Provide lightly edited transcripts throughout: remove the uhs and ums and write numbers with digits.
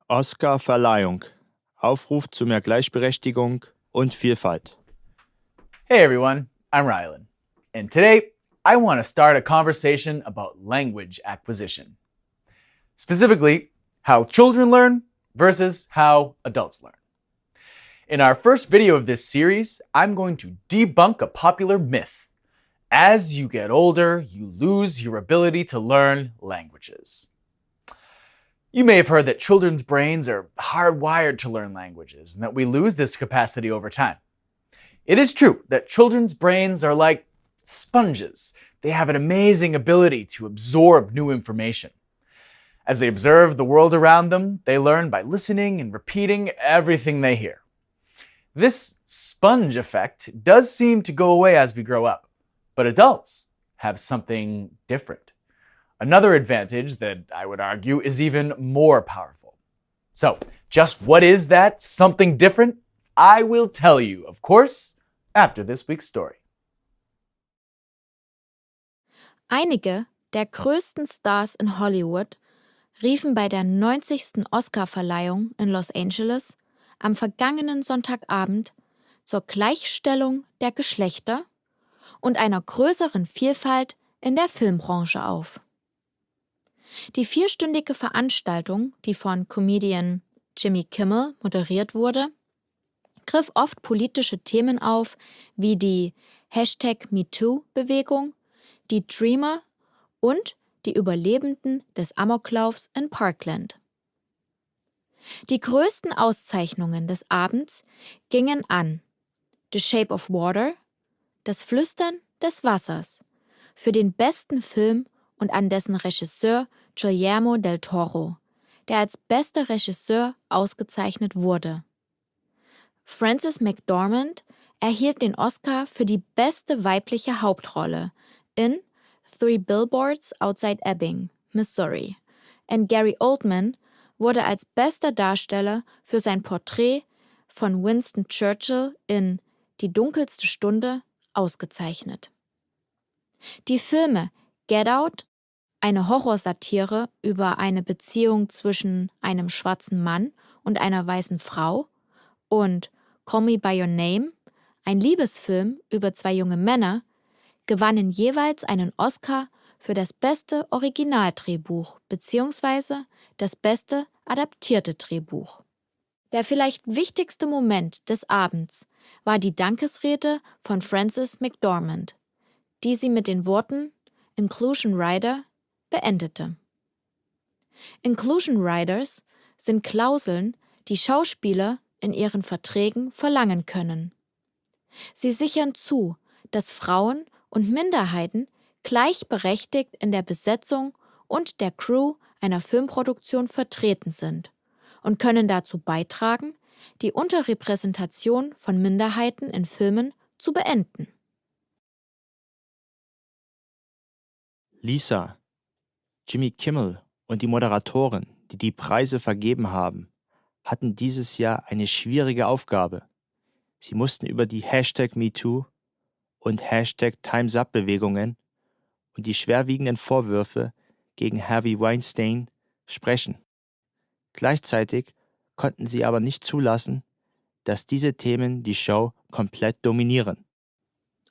Oscar-Verleihung. Aufruf zu mehr Gleichberechtigung und Vielfalt. Hey everyone, I'm Rylan, and today I want to start a conversation about language acquisition. Specifically, how children learn versus how adults learn. In our first video of this series, I'm going to debunk a popular myth. As you get older, you lose your ability to learn languages. You may have heard that children's brains are hardwired to learn languages and that we lose this capacity over time. It is true that children's brains are like sponges. They have an amazing ability to absorb new information. As they observe the world around them, they learn by listening and repeating everything they hear. This sponge effect does seem to go away as we grow up, but adults have something different. Another advantage that I would argue is even more powerful. So, just what is that something different? I will tell you, of course, after this week's story. Einige der größten Stars in Hollywood riefen bei der 90. Oscarverleihung in Los Angeles am vergangenen Sonntagabend zur Gleichstellung der Geschlechter und einer größeren Vielfalt in der Filmbranche auf. Die 4-stündige Veranstaltung, die von Comedian Jimmy Kimmel moderiert wurde, griff oft politische Themen auf, wie die #MeToo-Bewegung, die Dreamer und die Überlebenden des Amoklaufs in Parkland. Die größten Auszeichnungen des Abends gingen an The Shape of Water, Das Flüstern des Wassers, für den besten Film und an dessen Regisseur Guillermo del Toro, der als bester Regisseur ausgezeichnet wurde. Frances McDormand erhielt den Oscar für die beste weibliche Hauptrolle in Three Billboards Outside Ebbing, Missouri, und Gary Oldman wurde als bester Darsteller für sein Porträt von Winston Churchill in Die dunkelste Stunde ausgezeichnet. Die Filme Get Out, eine Horrorsatire über eine Beziehung zwischen einem schwarzen Mann und einer weißen Frau, und Call Me by Your Name, ein Liebesfilm über 2 junge Männer, gewannen jeweils einen Oscar für das beste Originaldrehbuch bzw. das beste adaptierte Drehbuch. Der vielleicht wichtigste Moment des Abends war die Dankesrede von Frances McDormand, die sie mit den Worten Inclusion Rider beendete. Inclusion Riders sind Klauseln, die Schauspieler in ihren Verträgen verlangen können. Sie sichern zu, dass Frauen und Minderheiten gleichberechtigt in der Besetzung und der Crew einer Filmproduktion vertreten sind und können dazu beitragen, die Unterrepräsentation von Minderheiten in Filmen zu beenden. Lisa, Jimmy Kimmel und die Moderatoren, die die Preise vergeben haben, hatten dieses Jahr eine schwierige Aufgabe. Sie mussten über die #MeToo und #TimesUp-Bewegungen und die schwerwiegenden Vorwürfe gegen Harvey Weinstein sprechen. Gleichzeitig konnten sie aber nicht zulassen, dass diese Themen die Show komplett dominieren.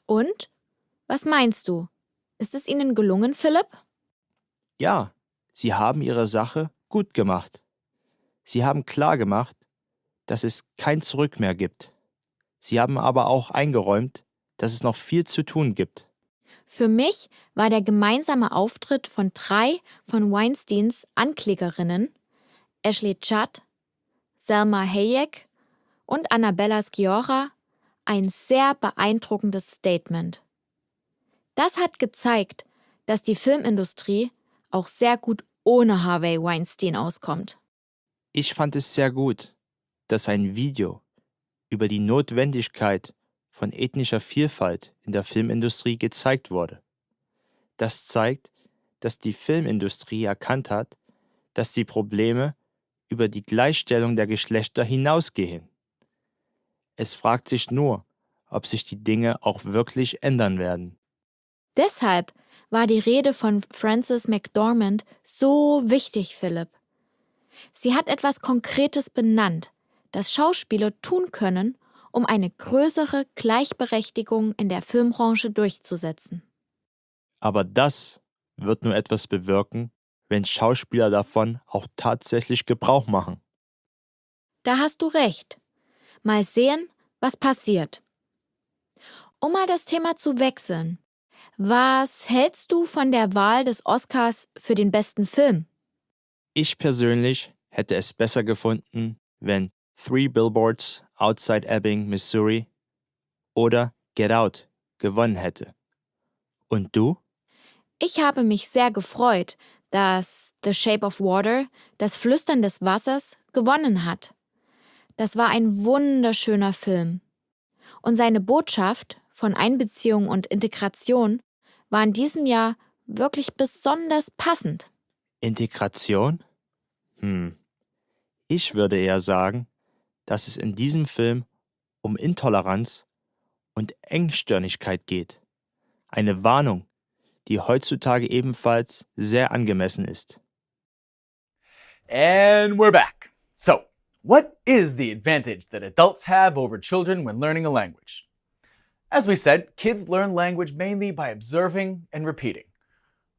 Und? Was meinst du? Ist es ihnen gelungen, Philipp? Ja, sie haben ihre Sache gut gemacht. Sie haben klargemacht, dass es kein Zurück mehr gibt. Sie haben aber auch eingeräumt, dass es noch viel zu tun gibt. Für mich war der gemeinsame Auftritt von 3 von Weinsteins Anklägerinnen, Ashley Judd, Salma Hayek und Annabella Sciorra, ein sehr beeindruckendes Statement. Das hat gezeigt, dass die Filmindustrie auch sehr gut ohne Harvey Weinstein auskommt. Ich fand es sehr gut, dass ein Video über die Notwendigkeit von ethnischer Vielfalt in der Filmindustrie gezeigt wurde. Das zeigt, dass die Filmindustrie erkannt hat, dass die Probleme über die Gleichstellung der Geschlechter hinausgehen. Es fragt sich nur, ob sich die Dinge auch wirklich ändern werden. Deshalb war die Rede von Frances McDormand so wichtig, Philipp. Sie hat etwas Konkretes benannt, das Schauspieler tun können, um eine größere Gleichberechtigung in der Filmbranche durchzusetzen. Aber das wird nur etwas bewirken, wenn Schauspieler davon auch tatsächlich Gebrauch machen. Da hast du recht. Mal sehen, was passiert. Um mal das Thema zu wechseln. Was hältst du von der Wahl des Oscars für den besten Film? Ich persönlich hätte es besser gefunden, wenn Three Billboards Outside Ebbing, Missouri oder Get Out gewonnen hätte. Und du? Ich habe mich sehr gefreut, dass The Shape of Water, das Flüstern des Wassers, gewonnen hat. Das war ein wunderschöner Film. Und seine Botschaft von Einbeziehung und Integration war in diesem Jahr wirklich besonders passend. Integration? Ich würde eher sagen, dass es in diesem Film um Intoleranz und Engstirnigkeit geht. Eine Warnung, die heutzutage ebenfalls sehr angemessen ist. And we're back. So, what is the advantage that adults have over children when learning a language? As we said, kids learn language mainly by observing and repeating.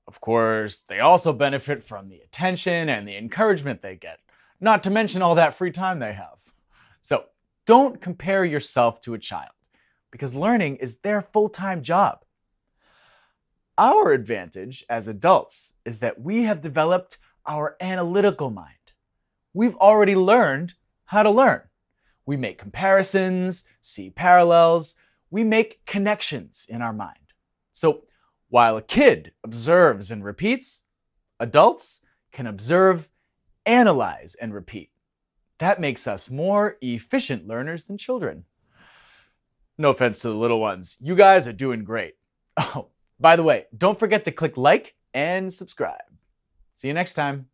Of course, they also benefit from the attention and the encouragement they get, not to mention all that free time they have. So, don't compare yourself to a child, because learning is their full-time job. Our advantage as adults is that we have developed our analytical mind. We've already learned how to learn. We make comparisons, see parallels, we make connections in our mind. So while a kid observes and repeats, adults can observe, analyze, and repeat. That makes us more efficient learners than children. No offense to the little ones, you guys are doing great. Oh, by the way, don't forget to click like and subscribe. See you next time.